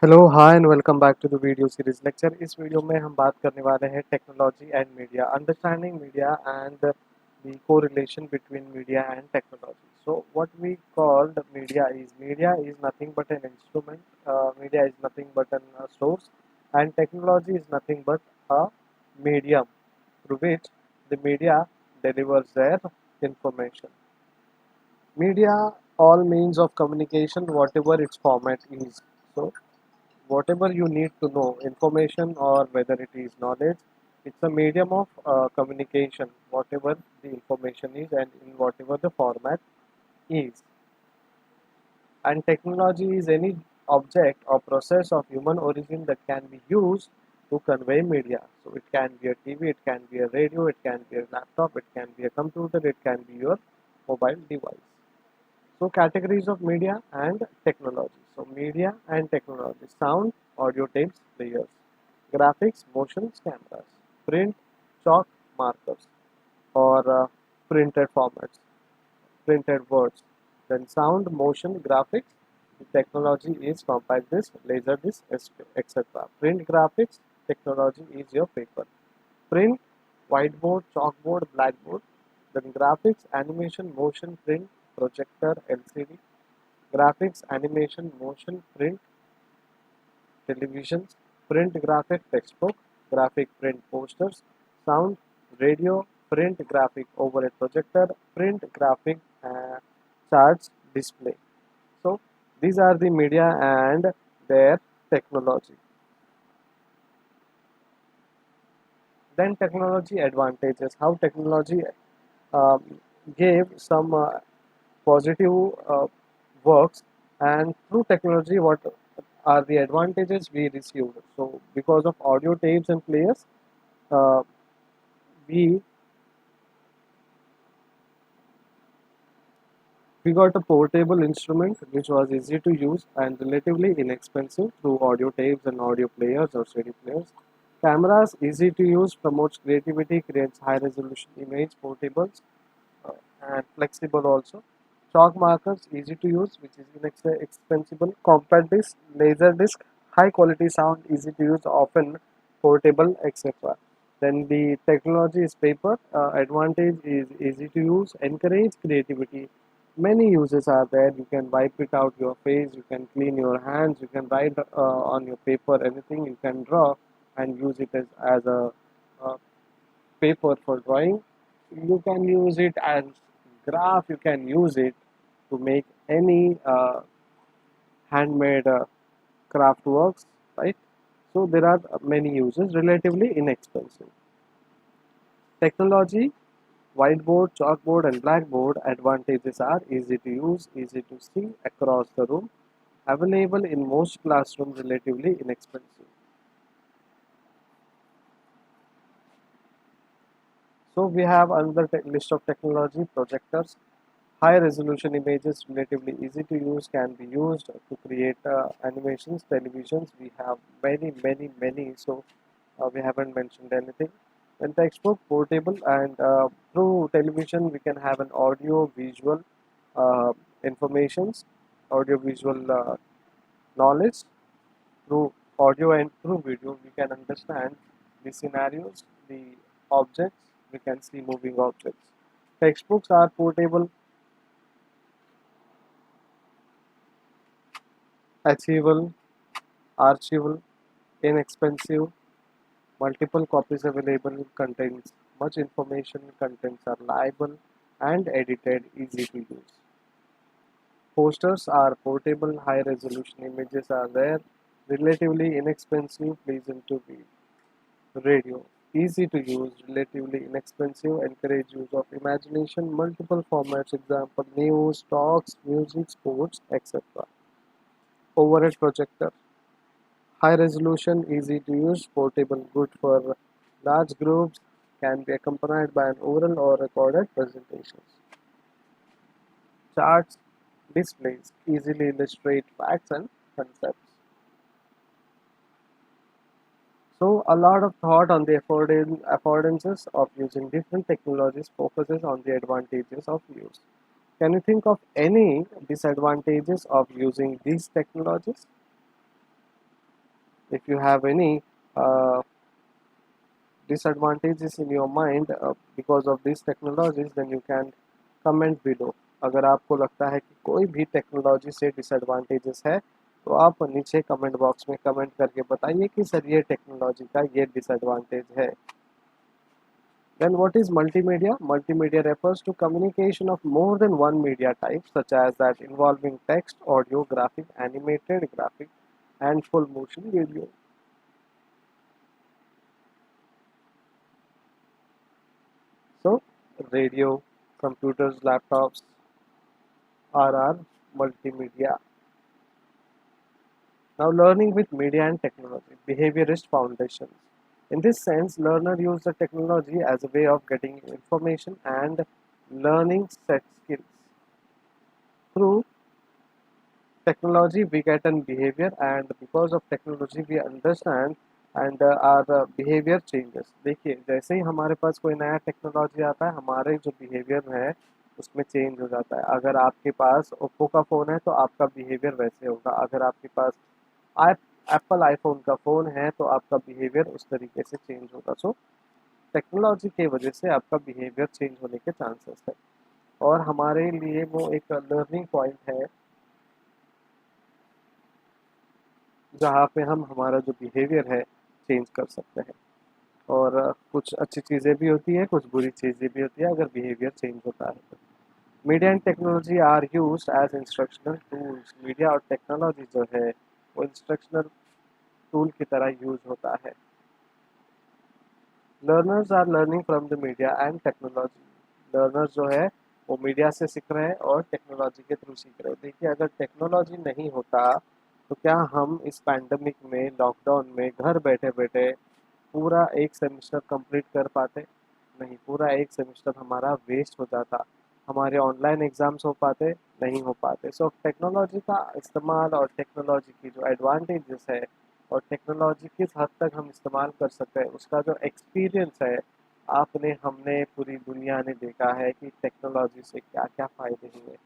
Hello hi and welcome back to the video series lecture. इस video में हम बात करने वाले हैं technology and media, understanding media and the correlation between media and technology. So what we called media is nothing but an instrument, media is nothing but an source, and technology is nothing but a medium through which the media delivers their information. Media, all means of communication, whatever its format is. So whatever you need to know, information or whether it is knowledge, it's a medium of communication, whatever the information is and in whatever the format is. And technology is any object or process of human origin that can be used to convey media. So it can be a TV, it can be a radio, it can be a laptop, it can be a computer, it can be your mobile device. So categories of media and technology. So media and technology: sound, audio tapes, players; graphics, motions, cameras; print, chalk, markers, or printed formats, printed words. Then sound, motion, graphics. The technology is compact disc, laser disc, etc. Print graphics technology is your paper. Print, whiteboard, chalkboard, blackboard. Then graphics, animation, motion, print, projector, LCD. Graphics, animation, motion, print, televisions, print graphic textbook, graphic print posters, sound, radio, print graphic over a projector, print graphic charts display. So these are the media and their technology. Then technology advantages. How technology um, gave some positive works, and through technology what are the advantages we received. So because of audio tapes and players, uh, we we got a portable instrument which was easy to use and relatively inexpensive through audio tapes and audio players or CD players. Cameras easy to use, promotes creativity, creates high resolution image, portables, uh, and flexible also. Chalk markers easy to use, which is inexpensive. Compact disc, laser disc, high quality sound, easy to use, often portable, etc. Then the technology is paper. Advantage is easy to use, encourage creativity. Many uses are there. You can wipe it out your face, you can clean your hands, you can write on your paper anything, you can draw and use it as a uh, paper for drawing. You can use it as graph, you can use it to make any handmade craft works, right? So there are many uses, relatively inexpensive. Technology, whiteboard, chalkboard and blackboard. Advantages are easy to use, easy to see across the room, available in most classrooms, relatively inexpensive. So we have another list of technology: projectors. High resolution images, relatively easy to use, can be used to create animations. Televisions, we have many, so we haven't mentioned anything. Then textbook, portable, and through television we can have an audio visual uh, informations, audio visual knowledge. Through audio and through video we can understand the scenarios, the objects, we can see moving objects. Textbooks are portable, achievable, archival, inexpensive, multiple copies available, contains much information, contents are liable and edited, easy to use. Posters are portable, high resolution images are there, relatively inexpensive, pleasant to read. Radio, easy to use, relatively inexpensive, encourage use of imagination, multiple formats, example news, talks, music, sports, etc. Overhead projector, high resolution, easy to use, portable, good for large groups, can be accompanied by an oral or recorded presentations. Charts, displays, easily illustrate facts and concepts. So a lot of thought on the affordances of using different technologies focuses on the advantages of use. Can you think of any disadvantages of using these technologies? If you have any uh, disadvantages in your mind because of these technologies, then you can comment below. अगर आपको लगता है कि कोई भी technology से disadvantages है तो आप नीचे कमेंट बॉक्स में कमेंट करके बताइए कि सर ये टेक्नोलॉजी का ये डिसएडवांटेज है. Then what is multimedia? Multimedia refers to communication of more than one media type, such as that involving text, audio, graphic, animated, graphic, and full motion video. So, radio, computers, laptops are our multimedia. Now, learning with media and technology, behaviorist foundations. In this sense, learner use the technology as a way of getting information and learning set skills. Through technology, we get an behavior, and because of technology, we understand and our behavior changes. देखिए, जैसे ही हमारे पास कोई नया technology आता है, हमारे जो behaviour है उसमें चेंज हो जाता है. अगर आपके पास ओप्पो का फ़ोन है तो आपका बिहेवियर वैसे होगा. अगर आपके पास एप्पल आईफोन का फ़ोन है तो आपका बिहेवियर उस तरीके से चेंज होगा. सो टेक्नोलॉजी की वजह से आपका बिहेवियर चेंज होने के चांसेस है, और हमारे लिए वो एक लर्निंग पॉइंट है जहाँ पे हम हमारा जो बिहेवियर है चेंज कर सकते हैं. और कुछ अच्छी चीज़ें भी होती है, कुछ बुरी चीज़ें भी होती है अगर बिहेवियर चेंज होता है तो. Media and technology are used as instructional tools. Media और टेक्नोलॉजी जो है वो इंस्ट्रक्शनल टूल की तरह यूज होता है. Learners are learning from the media and technology. Learners जो है वो मीडिया से सीख रहे हैं और टेक्नोलॉजी के थ्रू सीख रहे हैं. देखिए, अगर टेक्नोलॉजी नहीं होता तो क्या हम इस पैंडमिक में, लॉकडाउन में घर बैठे बैठे पूरा एक सेमेस्टर कंप्लीट कर पाते? नहीं, पूरा एक सेमेस्टर हमारा वेस्ट हो जाता. हमारे ऑनलाइन एग्जाम्स हो पाते? नहीं हो पाते. सो टेक्नोलॉजी का इस्तेमाल और टेक्नोलॉजी की जो एडवांटेजेस है और टेक्नोलॉजी किस हद तक हम इस्तेमाल कर सकते हैं उसका जो एक्सपीरियंस है, आपने, हमने, पूरी दुनिया ने देखा है कि टेक्नोलॉजी से क्या क्या फ़ायदे हुए हैं.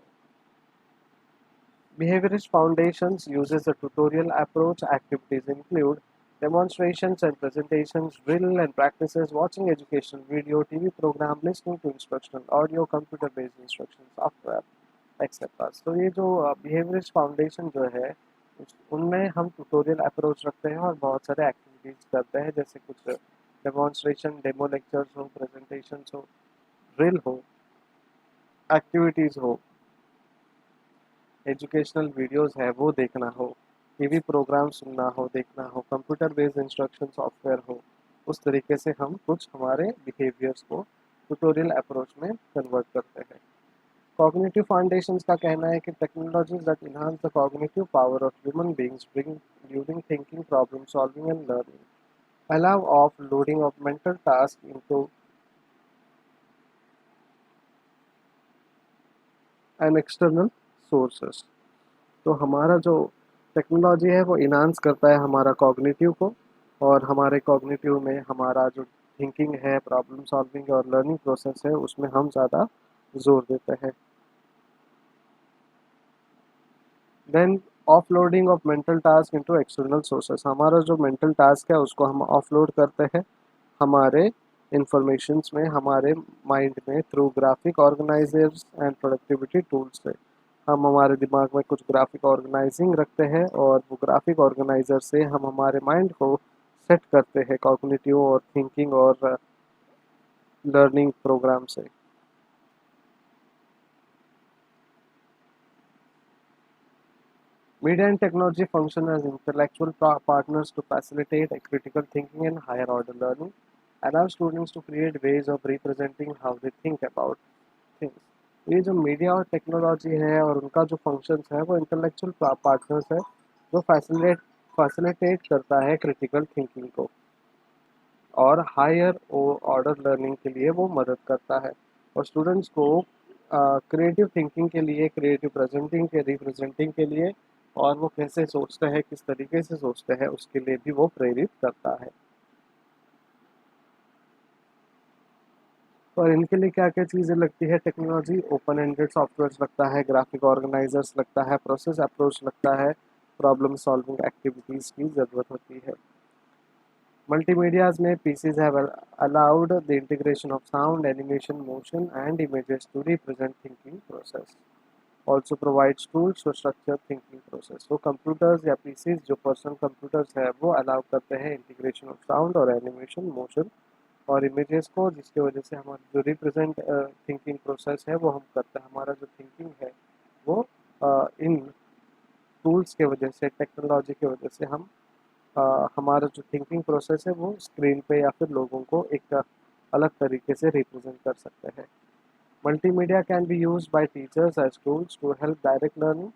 Behaviorist Foundations uses a tutorial approach. Activities include demonstrations and presentations, drill and practices, watching educational video, TV program, listening to instructional audio, computer-based instruction software, etc. तो ये जो Behaviorist Foundation जो है उनमें हम ट्यूटोरियल अप्रोच रखते हैं और बहुत सारे एक्टिविटीज़ करते हैं, जैसे कुछ डेमोन्स्ट्रेशन, डेमो लेक्चर्स हो, प्रेजेंटेशंस हो, ड्रिल हो, एक्टिविटीज़ हो, एजुकेशनल वीडियोस है वो देखना हो, टीवी प्रोग्राम सुनना हो, देखना हो, कंप्यूटर बेस्ड इंस्ट्रक्शन सॉफ्टवेयर हो, उस तरीके से हम कुछ हमारे बिहेवियर्स को ट्यूटोरियल अप्रोच में कन्वर्ट करते हैं. कॉग्निटिव फाउंडेशंस का कहना है कि technologies that enhance the cognitive power of human beings bring during thinking, problem solving and learning, allow of loading of mental tasks into an external sources. तो हमारा जो टेक्नोलॉजी है वो इन्हांस करता है हमारा कॉग्निटिव को, और हमारे कॉग्निटिव में हमारा जो थिंकिंग है, प्रॉब्लम सॉल्विंग और लर्निंग प्रोसेस है उसमें हम ज़्यादा जोर देते हैं. Then offloading of mental task into external sources. हमारा जो मेंटल टास्क है उसको हम ऑफलोड करते हैं हमारे इंफॉर्मेशंस में, हमारे माइंड में, through graphic organisers and productivity tools से. हम हमारे दिमाग में कुछ ग्राफिक ऑर्गेनाइजिंग रखते हैं और वो ग्राफिक ऑर्गेनाइजर से हम हमारे माइंड को सेट करते हैं कॉग्निटिव और थिंकिंग और लर्निंग प्रोग्राम से. Media and technology function as intellectual partners to facilitate a critical thinking and higher order learning, allow students to create ways of representing how they think about things. ये जो media और technology है और उनका जो functions है वो intellectual partners है जो फैसिलिटेट करता है क्रिटिकल थिंकिंग को और हायर ऑर्डर लर्निंग के लिए वो मदद करता है, और स्टूडेंट्स को क्रिएटिव थिंकिंग के लिए, क्रिएटिव प्रेजेंटिंग के रिप्रेजेंटिंग के लिए, और वो कैसे सोचते हैं, किस तरीके से सोचते हैं उसके लिए भी वो प्रेरित करता है. और इनके लिए क्या क्या चीज़ें लगती है टेक्नोलॉजी? ओपन एंडेड सॉफ्टवेयर लगता है, ग्राफिक ऑर्गेनाइजर्स लगता है, प्रोसेस अप्रोच लगता है, प्रॉब्लम सॉल्विंग एक्टिविटीज़ की ज़रूरत होती है। Multimedias में PCs have allowed the integration of sound, animation, motion, and images to represent thinking process. Also provides tools to structure thinking process. So computers या PCs जो personal computers है वो allow करते हैं integration of sound और animation, motion और images को, जिसके वजह से हमारा जो represent thinking process है वो हम करते हैं। हमारा जो thinking है वो इन tools के वजह से, technology के वजह से हम हमारा जो थिंकिंग प्रोसेस है वो स्क्रीन पे या फिर लोगों को एक अलग तरीके से रिप्रेजेंट कर सकते हैं। Multimedia can be used by teachers as tools to help direct learning.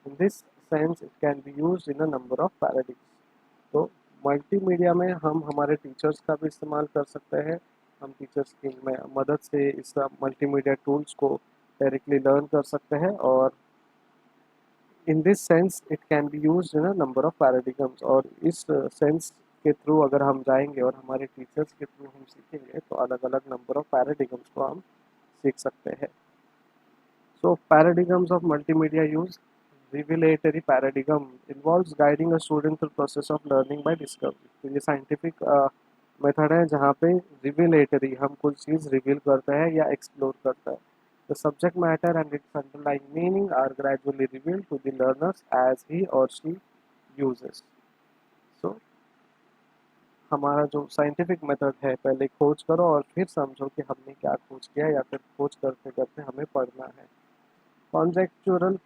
In this sense it can be used in a number of paradigms. तो मल्टीमीडिया में हम हमारे टीचर्स का भी इस्तेमाल कर सकते हैं। हम टीचर्स की मदद से इस मल्टीमीडिया टूल्स को डायरेक्टली लर्न कर सकते हैं और in this sense it can be used in a number of paradigms. और इस सेंस के थ्रू अगर हम जाएंगे और हमारे टीचर्स के थ्रू हम सीखेंगे तो अलग अलग नंबर ऑफ पैराडिगम्स को हम सीख सकते हैं। So paradigms of multimedia use. Revelatory paradigm involves guiding a student through process of learning by discovery. तो ये साइंटिफिक मेथड है जहाँ पे रिविलेटरी हम कुछ चीज़ रिवील करते हैं या एक्सप्लोर करते हैं। The subject matter and its underlying meaning are gradually revealed to the learners as he or she uses. So, हमारा जो साइंटिफिक मेथड है, पहले खोज करो और फिर समझो कि हमने क्या खोज किया या फिर खोज करते करते हमें पढ़ना है। Conjectural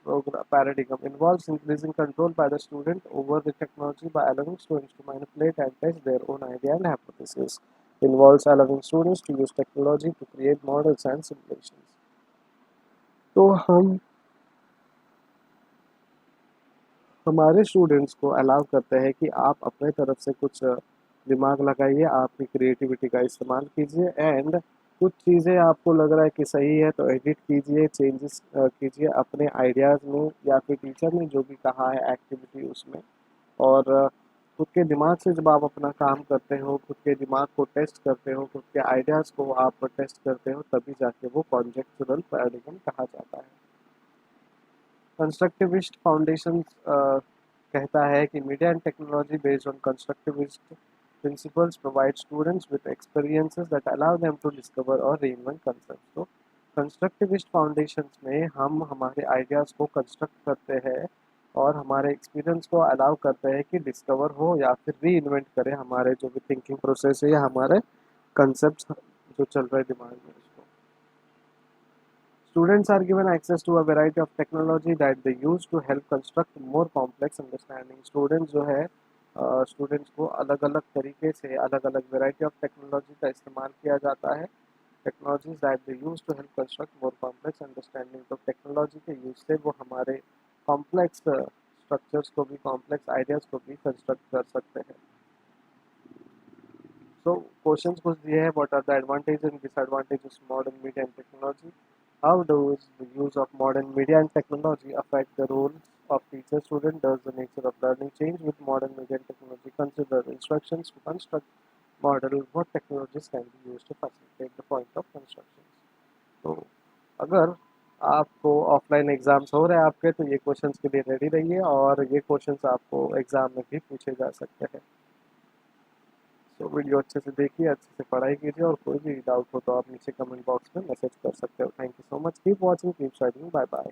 paradigm involves increasing control by the student over the technology by allowing students to manipulate and test their own idea and hypothesis. Involves allowing students to use technology to create models and simulations. तो हम हमारे students को allow करते हैं कि आप अपने तरफ से कुछ दिमाग लगाइए, आपकी क्रिएटिविटी का इस्तेमाल कीजिए एंड कुछ चीज़ें आपको लग रहा है कि सही है तो एडिट कीजिए, चेंजेस कीजिए अपने आइडियाज़ में या फिर टीचर ने जो भी कहा है एक्टिविटी उसमें। और खुद के दिमाग से जब आप अपना काम करते हो, खुद के दिमाग को टेस्ट करते हो, खुद के आइडियाज़ को आप टेस्ट करते हो, तभी जाके वो कॉन्जेक्चुरल पैराडिगम कहा जाता है। कंस्ट्रक्टिविस्ट फाउंडेशन कहता है कि media and technology based on constructivist principles provide students with experiences that allow them to discover और रीइन्वेंट कंसेप्ट। तो कंस्ट्रक्टिविस्ट फाउंडेशंस में हम हमारे आइडियाज़ को कंस्ट्रक्ट करते हैं और हमारे एक्सपीरियंस को अलाउ करते हैं कि डिस्कवर हो या फिर री इन्वेंट करें हमारे जो भी थिंकिंग प्रोसेस है या हमारे कंसेप्ट जो चल रहे दिमाग में उसको। Students are given access to a variety of technology that they use to help construct more complex understanding. Students जो है स्टूडेंट्स को अलग अलग तरीके से अलग अलग वेराइटी ऑफ टेक्नोलॉजी का इस्तेमाल किया जाता है। Technologies that they use to help construct more complex understanding. तो टेक्नोलॉजी के यूज से वो हमारे कॉम्प्लेक्स स्ट्रक्चर्स को भी, कॉम्प्लेक्स आइडियाज़ को भी कंस्ट्रक्ट कर सकते हैं। So questions कुछ दिए हैं, what are the advantages and disadvantages of modern media and technology? How does the use of modern media and technology affect the roles of teacher student? Does the nature of learning change with modern media and technology? Consider instructions to construct model. What technologies can be used to facilitate the point of construction? तो अगर आपको offline exams हो रहे हैं आपके, तो ये questions के लिए रेडी रहिए और ये क्वेश्चंस आपको एग्जाम में भी पूछे जा सकते हैं। तो वीडियो अच्छे से देखिए, अच्छे से पढ़ाई कीजिए और कोई भी डाउट हो तो आप नीचे कमेंट बॉक्स में मैसेज कर सकते हो। Thank you so much, keep watching, keep studying, bye bye.